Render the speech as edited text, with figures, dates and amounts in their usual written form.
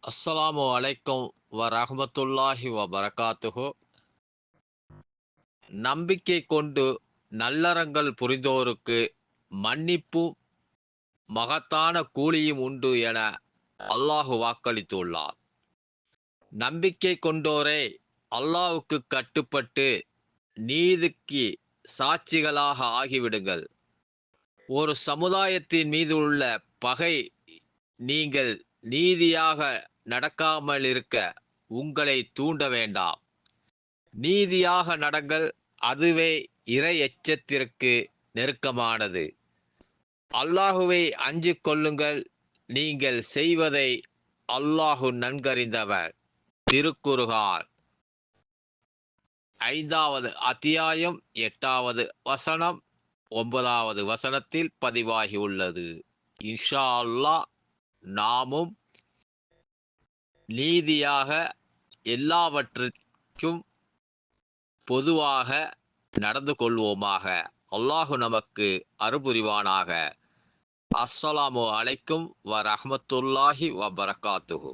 அஸ்ஸலாமு அலைக்கும் வரஹ்மத்துல்லாஹி வபரகாத்துஹு. நம்பிக்கை கொண்டு நல்லறங்கள் புரிந்தோருக்கு மன்னிப்பும் மகத்தான கூலியும் உண்டு என அல்லாஹு வாக்களித்துள்ளார். நம்பிக்கை கொண்டோரே, அல்லாஹ்வுக்கு கட்டுப்பட்டு நீதிக்கு சாட்சிகளாக ஆகிவிடுங்கள். ஒரு சமுதாயத்தின் மீது உள்ள பகை நீங்கள் நீதியாக நடக்காமலிருக்க உங்களை தூண்ட வேண்டாம். நீதியாக நடங்கள், அதுவே இறை எச்சத்திற்கு நெருக்கமானது. அல்லாஹுவை அஞ்சிக் கொள்ளுங்கள், நீங்கள் செய்வதை அல்லாஹு நன்கறிந்தவர். திருக்குர்ஆன் 5வது அத்தியாயம் 8வது வசனம் 9வது வசனத்தில் பதிவாகியுள்ளது. இன்ஷா அல்லாஹ் நாமும் நீதியாக எல்லாவற்றிற்கும் பொதுவாக நடந்து கொள்வோமாக. அல்லாஹு நமக்கு அருள்புரிவானாக. அஸ்ஸலாமு அலைக்கும் வரஹ்மத்துல்லாஹி வபரகாத்துஹு.